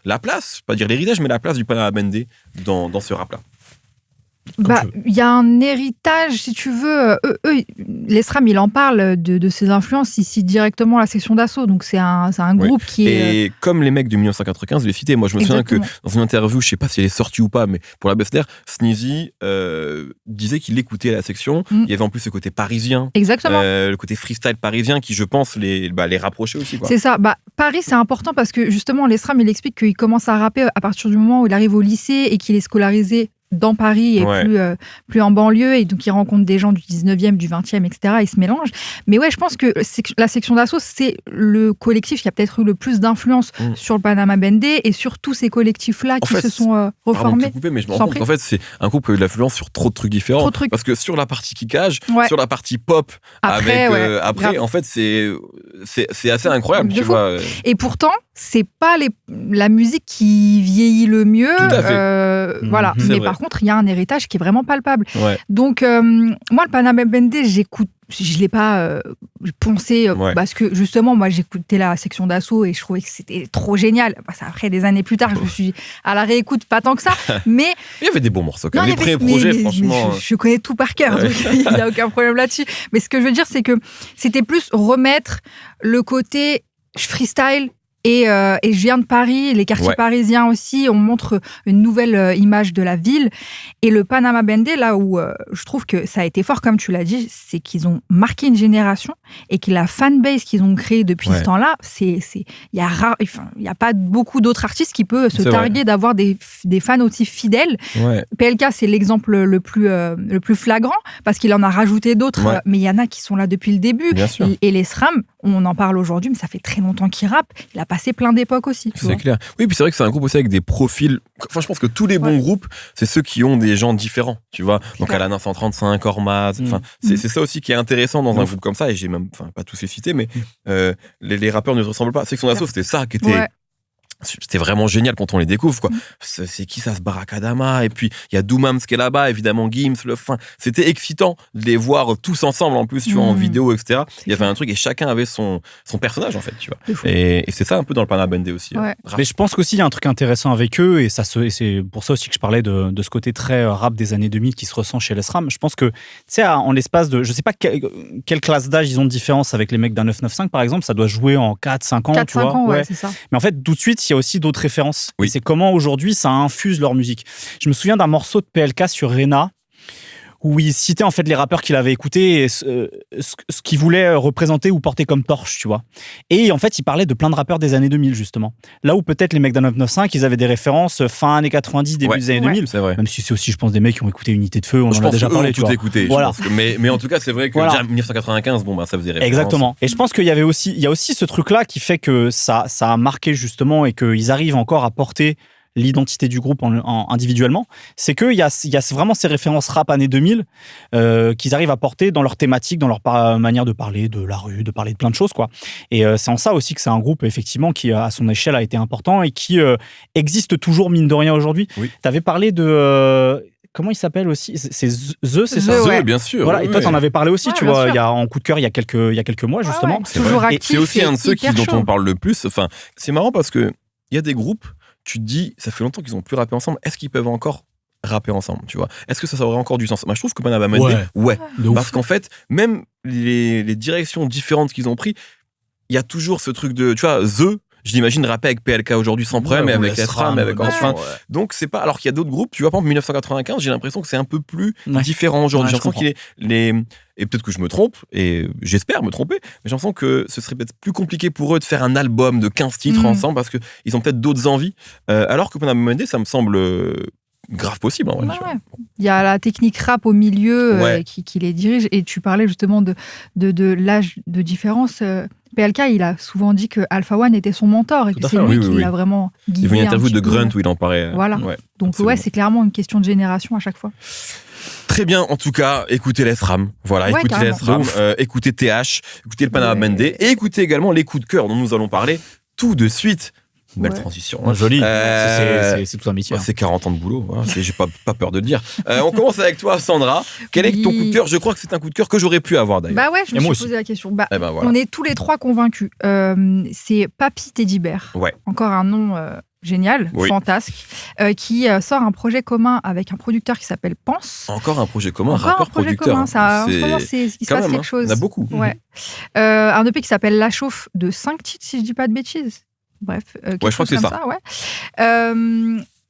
la place, pas dire l'héritage, mais la place du Panama Bandé dans ce rap-là? Il y a un héritage, si tu veux. L'ESRAM, il en parle de ses influences ici directement à la section d'assaut. Donc, c'est un groupe qui est. Et comme les mecs de 1995, je l'ai cité. Moi, je me souviens que dans une interview, je sais pas si elle est sortie ou pas, mais pour la Best-Air, Sneezy disait qu'il écoutait la section. Il y avait en plus ce côté parisien. Exactement. Le côté freestyle parisien qui, je pense, les rapprochait aussi, quoi. C'est ça. Paris, c'est important parce que justement, l'ESRAM, il explique qu'il commence à rapper à partir du moment où il arrive au lycée et qu'il est scolarisé dans Paris et plus en banlieue, et donc il rencontre des gens du 19e, du 20e, etc. Ils se mélangent. Mais ouais, je pense que la section d'assaut, c'est le collectif qui a peut-être eu le plus d'influence sur le Panama Bandé et sur tous ces collectifs-là qui se sont reformés. Mais je me rends compte qu'en fait, c'est un groupe qui a eu de l'influence sur trop de trucs différents. Parce que sur la partie kickage, sur la partie pop, après, en fait, c'est assez incroyable, tu vois. Et pourtant, c'est pas la musique qui vieillit le mieux. Tout à fait. Voilà. Mais par contre, il y a un héritage qui est vraiment palpable. Donc, moi, le Panama Bandé, je l'ai pas poncé parce que justement, moi, j'écoutais la section d'assaut et je trouvais que c'était trop génial. Après, des années plus tard, je me suis à la réécoute, pas tant que ça, mais il y avait des bons morceaux. Les premiers projets, franchement, je connais tout par cœur, donc il n'y a aucun problème là-dessus. Mais ce que je veux dire, c'est que c'était plus remettre le côté freestyle. Et je viens de Paris, les quartiers parisiens aussi, on montre une nouvelle image de la ville. Et le Panama Bandé, là où je trouve que ça a été fort, comme tu l'as dit, c'est qu'ils ont marqué une génération et que la fanbase qu'ils ont créée depuis ce temps-là, il y a pas beaucoup d'autres artistes qui peuvent se targuer d'avoir des fans aussi fidèles. PLK, c'est l'exemple le plus flagrant parce qu'il en a rajouté d'autres, mais il y en a qui sont là depuis le début. Et les SRAM, on en parle aujourd'hui, mais ça fait très longtemps qu'il rappe. Il a passé plein d'époques aussi. C'est clair. Oui, puis c'est vrai que c'est un groupe aussi avec des profils. Enfin, je pense que tous les bons groupes, c'est ceux qui ont des gens différents, tu vois. Donc, Alain 135, Ormaz. Enfin, c'est ça aussi qui est intéressant dans un groupe comme ça. Et j'ai même, pas tous les cités, mais les rappeurs ne se ressemblent pas. Section d'Assaut, c'était ça qui était. C'était vraiment génial quand on les découvre, quoi. C'est qui ça, ce Barakadama? Et puis, il y a Doumams qui est là-bas, évidemment, Gims, le fin. C'était excitant de les voir tous ensemble, en plus, tu vois, en vidéo, etc. Il y avait un truc et chacun avait son personnage, en fait, tu vois. Et c'est ça un peu dans le Panama Bandé aussi. Mais je pense qu'aussi, il y a un truc intéressant avec eux, et c'est pour ça aussi que je parlais de ce côté très rap des années 2000 qui se ressent chez l'ESRAM. Je pense que, tu sais, en l'espace de, je sais pas quelle classe d'âge ils ont de différence avec les mecs d'un 995, par exemple, ça doit jouer en 4-5 ans, 4-5 tu vois. Ans, c'est ça. Mais en fait, tout de suite, il y a aussi d'autres références. Et c'est comment aujourd'hui ça infuse leur musique. Je me souviens d'un morceau de PLK sur Rena où il citait en fait les rappeurs qu'il avait écoutés et ce qu'il voulait représenter ou porter comme torche, tu vois. Et en fait, il parlait de plein de rappeurs des années 2000, justement. Là où peut-être les mecs d'un 995, ils avaient des références fin années 90, début des années 2000. C'est vrai. Même si c'est aussi, je pense, des mecs qui ont écouté Unité de Feu, on en a déjà parlé, tu vois. Écouté, voilà. Mais en tout cas, c'est vrai que déjà 1995, ça faisait référence. Exactement. Et je pense qu'il y a aussi ce truc-là qui fait que ça a marqué justement et qu'ils arrivent encore à porter l'identité du groupe individuellement, c'est qu'il y a vraiment ces références rap années 2000 qu'ils arrivent à porter dans leur thématique, dans leur manière de parler de la rue, de parler de plein de choses, quoi. Et c'est en ça aussi que c'est un groupe, effectivement, qui, à son échelle, a été important et qui existe toujours, mine de rien, aujourd'hui. Oui. Tu avais parlé de... Comment il s'appelle aussi ? C'est The, c'est ça ? The, bien sûr. Voilà, et toi, t'en avais parlé aussi, tu vois, en coup de cœur, il y a quelques mois, justement. C'est toujours actif. C'est aussi un de ceux dont on parle le plus. Enfin, c'est marrant parce qu'il y a des groupes, tu te dis, ça fait longtemps qu'ils n'ont plus rappé ensemble, est-ce qu'ils peuvent encore rapper ensemble, tu vois ? Est-ce que ça aurait encore du sens ? Moi, je trouve que Panama Monday, parce qu'en fait, même les directions différentes qu'ils ont pris, il y a toujours ce truc de, tu vois, je l'imagine rapper avec PLK aujourd'hui sans problème, et avec SRAM, avec Enfin. Donc, c'est pas. Alors qu'il y a d'autres groupes, tu vois, par exemple, 1995, j'ai l'impression que c'est un peu plus différent aujourd'hui. J'ai l'impression qu'il est. Et peut-être que je me trompe, et j'espère me tromper, mais j'ai l'impression que ce serait peut-être plus compliqué pour eux de faire un album de 15 titres ensemble parce qu'ils ont peut-être d'autres envies. Alors que Panama Monday, ça me semble grave possible. En vrai, Il y a la technique rap au milieu qui les dirige. Et tu parlais justement de l'âge de différence. PLK, il a souvent dit que Alpha One était son mentor et que c'est lui qui l'a vraiment guidé. Il y a une interview de Grunt où il en parlait. Voilà. Donc c'est clairement une question de génération à chaque fois. Très bien, en tout cas, écoutez les SRAM. Voilà, écoutez les SRAM, écoutez TH, écoutez le Panama Monday et écoutez également les coups de cœur dont nous allons parler tout de suite. Belle transition. Joli. C'est tout un métier. C'est 40 ans de boulot. Hein. J'ai pas peur de le dire. On commence avec toi, Sandra. Quel est ton coup de cœur ? Je crois que c'est un coup de cœur que j'aurais pu avoir d'ailleurs. Bah ouais, je me suis posé la question. Voilà. On est tous les trois convaincus. C'est Papy Teddy Bear. Ouais. Encore un nom génial, fantasque, qui sort un projet commun avec un producteur qui s'appelle Pense. Encore un projet commun, rappeur-producteur. En ce moment, il se passe quelque chose. Il y en a beaucoup. Ouais. Un EP qui s'appelle La Chauffe de 5 titres, si je dis pas de bêtises. Bref, je crois que c'est ça.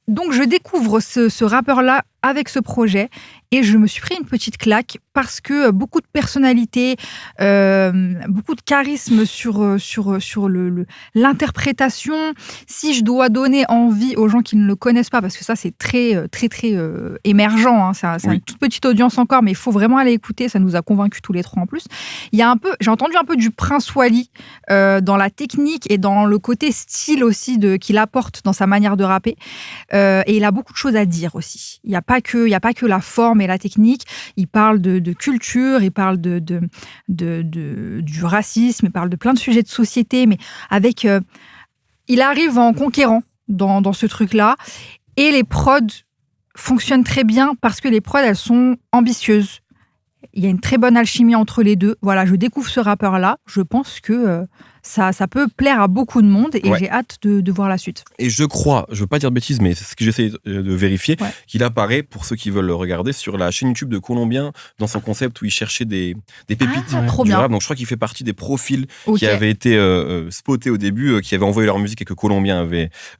Donc, je découvre ce rappeur-là avec ce projet et je me suis pris une petite claque parce que beaucoup de personnalité, beaucoup de charisme sur l'interprétation. Si je dois donner envie aux gens qui ne le connaissent pas, parce que ça c'est très émergent, hein, c'est une toute petite audience encore, mais il faut vraiment aller écouter. Ça nous a convaincus tous les trois en plus. J'ai entendu un peu du Prince Wally dans la technique et dans le côté style aussi qu'il apporte dans sa manière de rapper. Et il a beaucoup de choses à dire aussi. Il n'y a pas que la forme et la technique. Il parle de culture, il parle du racisme, il parle de plein de sujets de société, mais avec... il arrive en conquérant dans ce truc-là. Et les prods fonctionnent très bien parce que les prods, elles sont ambitieuses. Il y a une très bonne alchimie entre les deux. Voilà, je découvre ce rappeur-là. Je pense que ça peut plaire à beaucoup de monde et j'ai hâte de voir la suite. Et je crois, je veux pas dire de bêtises, mais c'est ce que j'essaie de vérifier, qu'il apparaît, pour ceux qui veulent le regarder, sur la chaîne YouTube de Colombien, dans son concept où il cherchait des pépites du rap. Donc je crois qu'il fait partie des profils qui avaient été spotés au début, qui avaient envoyé leur musique et que Colombien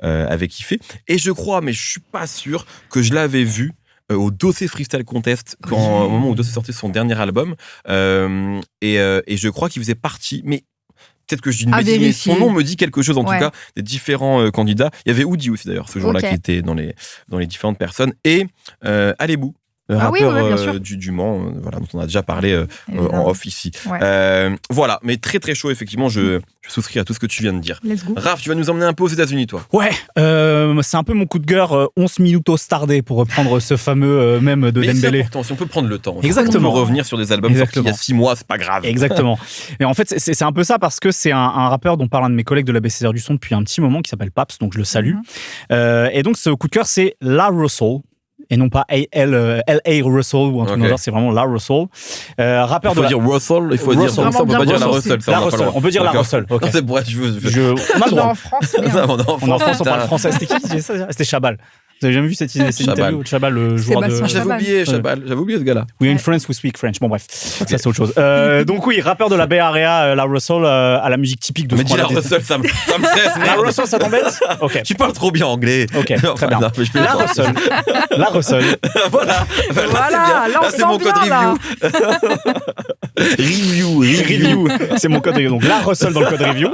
avait kiffé. Et je crois, mais je suis pas sûr, que je l'avais vu au Dossé Freestyle Contest, au moment où Dossé sortait son dernier album. Et je crois qu'il faisait partie... Mais peut-être que je dis une bêtise, mais son nom me dit quelque chose, en tout cas, des différents candidats. Il y avait Oudi aussi, d'ailleurs, ce jour-là, qui était dans les différentes personnes. Et Alebou, le rappeur du Mans, dont on a déjà parlé en off ici. Voilà, mais très très chaud, effectivement, je souscris à tout ce que tu viens de dire. Let's go. Raph, tu vas nous emmener un peu aux États-Unis, toi. Ouais, c'est un peu mon coup de cœur, 11 minutos tardé, pour reprendre ce fameux mème de Dembélé. C'est important, si on peut prendre le temps. Exactement. On peut revenir sur des albums sortis il y a 6 mois, c'est pas grave. Exactement. Et en fait, c'est un peu ça, parce que c'est un rappeur dont parle un de mes collègues de l'ABCDR du son depuis un petit moment, qui s'appelle Paps, donc je le salue. Et donc, ce coup de cœur, c'est La Russell. Et non pas L.A. Russell ou un truc comme ça, c'est vraiment La Russell. Rappeur il faut dire Russell, il faut dire ça, on peut pas dire La Russell. On peut dire La Russell. Okay. C'est bref, on a le droit. En France, on est en France, on parle français. C'était qui ? C'était Chabal. Vous avez jamais vu cette interview de Chabal, le joueur Sébastien de... J'avais oublié ce gars-là. We are in France, we speak French. Bon bref, ça c'est autre chose. Donc oui, rappeur de la Bay Area, La Russell, à la musique typique de... Mais dis La Russell, ça me stresse. La Russell, ça t'embête? Ok. Tu parles trop bien anglais. Ok, très bien. Non, La Russell. La Russell. Voilà, là, on c'est mon sent code bien, Review. C'est mon code review. Donc La Russell dans le code review.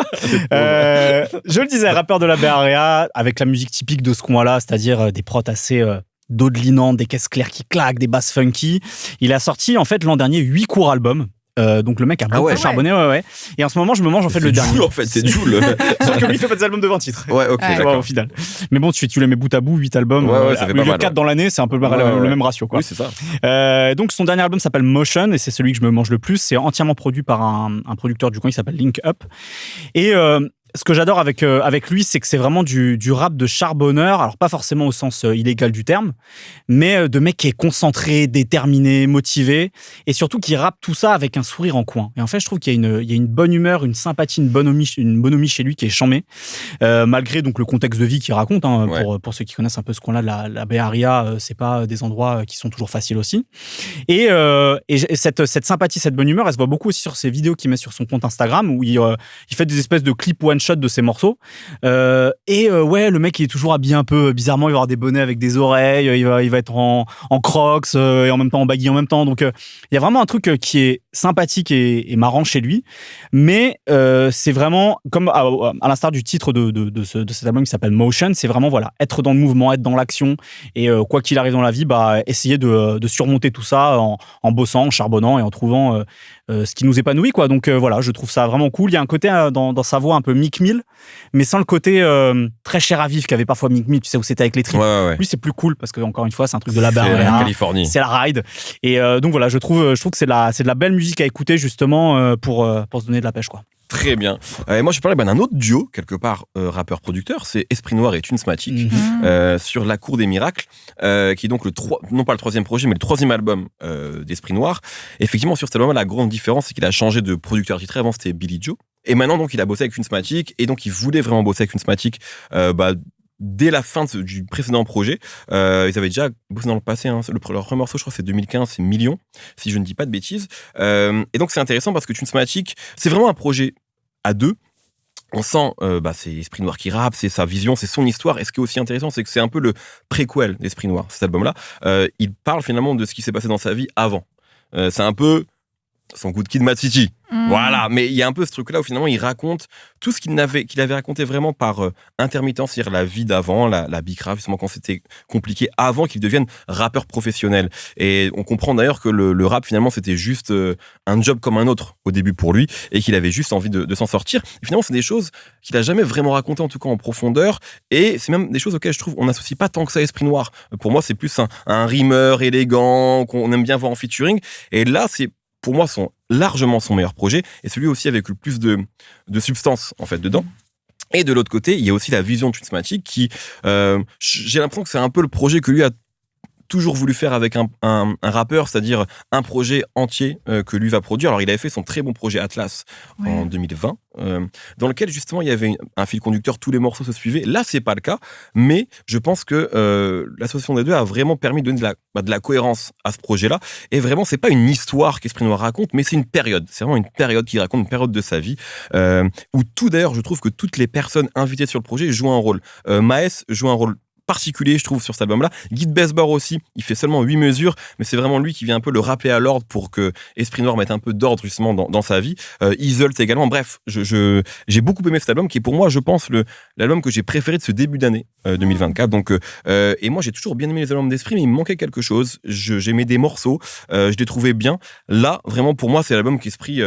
Je le disais, rappeur de la Bay Area, avec la musique typique de ce coin-là, c'est-à-dire des prods assez dodelinantes, des caisses claires qui claquent, des basses funky. Il a sorti en fait l'an dernier 8 courts albums. Donc le mec a beaucoup charbonné, ouais. Et en ce moment, je me mange en fait le dernier. En fait, c'est Jul. Sauf que lui, il fait pas des albums de 20 titres. Ouais, ok, au final. Mais bon, tu les mets bout à bout, 8 albums. Ça fait pas mal. 4 dans l'année, c'est un peu le même ratio, quoi. Oui, c'est ça. Donc son dernier album s'appelle Motion, et c'est celui que je me mange le plus. C'est entièrement produit par un producteur du coin qui s'appelle Link Up. Et ce que j'adore avec lui, c'est que c'est vraiment du rap de charbonneur, alors pas forcément au sens illégal du terme, mais de mec qui est concentré, déterminé, motivé, et surtout qui rappe tout ça avec un sourire en coin. Et en fait, je trouve qu'il y a une bonne humeur, une sympathie, une bonhomie chez lui qui est charmée, malgré donc le contexte de vie qu'il raconte. Pour ceux qui connaissent un peu ce coin-là de la Bay Area, c'est pas des endroits qui sont toujours faciles aussi. Et cette sympathie, cette bonne humeur, elle se voit beaucoup aussi sur ses vidéos qu'il met sur son compte Instagram, où il fait des espèces de clips one shot de ses morceaux. Le mec il est toujours habillé un peu bizarrement, il va avoir des bonnets avec des oreilles, il va être en crocs et en même temps en baggy en même temps. Donc il y a vraiment un truc qui est sympathique et marrant chez lui. Mais c'est vraiment comme à l'instar du titre de cet album qui s'appelle Motion, c'est vraiment être dans le mouvement, être dans l'action et quoi qu'il arrive dans la vie, essayer de surmonter tout ça en bossant, en charbonnant et en trouvant ce qui nous épanouit, quoi. Donc je trouve ça vraiment cool. Il y a un côté dans sa voix un peu Meek Mill, mais sans le côté très cher à vivre qu'avait parfois Meek Mill, tu sais, où c'était avec les tripes. Ouais. Lui, c'est plus cool parce que encore une fois, c'est un truc de la Bay Area, la Californie, c'est la ride. Et donc je trouve que c'est de la belle musique à écouter justement pour se donner de la pêche, quoi. Très bien. Moi, je parlais d'un autre duo, quelque part, rappeur-producteur, c'est Esprit Noir et Tunesmatic, sur La Cour des Miracles, qui est donc non pas le troisième projet, mais le troisième album d'Esprit Noir. Effectivement, sur cet album, la grande différence, c'est qu'il a changé de producteur titré. Avant, c'était Billy Joe. Et maintenant, donc, il a bossé avec Tunesmatic, et donc, il voulait vraiment bosser avec Tunesmatic, dès la fin du précédent projet. Ils avaient déjà bossé dans le passé, leur premier morceau, je crois, c'est 2015, c'est Millions, si je ne dis pas de bêtises. Et donc, c'est intéressant parce que Tunesmatic, c'est vraiment un projet à deux. On sent, c'est Esprit Noir qui rappe, c'est sa vision, c'est son histoire. Et ce qui est aussi intéressant, c'est que c'est un peu le préquel d'Esprit Noir, cet album-là. Il parle finalement de ce qui s'est passé dans sa vie avant. C'est un peu son Good Kid, Mad City. Voilà, mais il y a un peu ce truc-là où finalement il raconte tout ce qu'il avait raconté vraiment par intermittence, c'est-à-dire la vie d'avant, la bicrave, justement quand c'était compliqué, avant qu'il devienne rappeur professionnel. Et on comprend d'ailleurs que le rap finalement c'était juste un job comme un autre au début pour lui, et qu'il avait juste envie de s'en sortir. Et finalement c'est des choses qu'il a jamais vraiment racontées, en tout cas en profondeur, et c'est même des choses auxquelles je trouve on n'associe pas tant que ça à Esprit Noir. Pour moi c'est plus un rimeur élégant qu'on aime bien voir en featuring, et là c'est pour moi, largement son meilleur projet, et celui aussi avec le plus de substance, en fait, dedans. Et de l'autre côté, il y a aussi la vision de Tunesmatic qui, j'ai l'impression que c'est un peu le projet que lui a toujours voulu faire avec un rappeur, c'est-à-dire un projet entier que lui va produire. Alors, il avait fait son très bon projet Atlas en 2020, dans lequel, justement, il y avait un fil conducteur, tous les morceaux se suivaient. Là, c'est pas le cas, mais je pense que l'association des deux a vraiment permis de donner de la cohérence à ce projet-là. Et vraiment, c'est pas une histoire qu'Esprit Noir raconte, mais c'est une période. C'est vraiment une période qui raconte une période de sa vie, où d'ailleurs, je trouve que toutes les personnes invitées sur le projet jouent un rôle. Maes joue un rôle particulier, je trouve, sur cet album-là. Guy Besbar aussi, il fait seulement 8 mesures, mais c'est vraiment lui qui vient un peu le rappeler à l'ordre pour que Esprit Noir mette un peu d'ordre justement dans sa vie. Isolt également. Bref, j'ai beaucoup aimé cet album qui est pour moi, je pense, l'album que j'ai préféré de ce début d'année 2024. Donc, et moi, j'ai toujours bien aimé les albums d'Esprit, mais il me manquait quelque chose. J'aimais des morceaux, je les trouvais bien. Là, vraiment, pour moi, c'est l'album qu'Esprit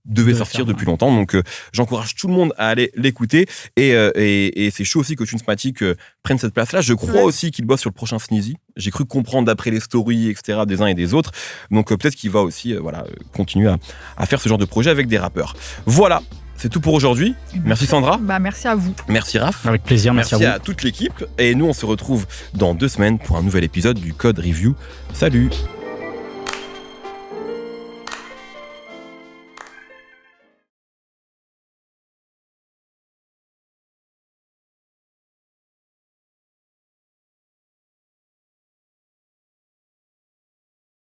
devait sortir depuis longtemps. Donc, j'encourage tout le monde à aller l'écouter. Et c'est chaud aussi que Tunesmatic prenne cette place-là. Je crois aussi qu'il bosse sur le prochain Sneezy. J'ai cru comprendre d'après les stories, etc., des uns et des autres. Donc, peut-être qu'il va aussi continuer à faire ce genre de projet avec des rappeurs. Voilà. C'est tout pour aujourd'hui. Merci Sandra. Merci à vous. Merci Raph. Avec plaisir, merci à vous. Merci à toute l'équipe. Et nous, on se retrouve dans 2 semaines pour un nouvel épisode du Code Review. Salut.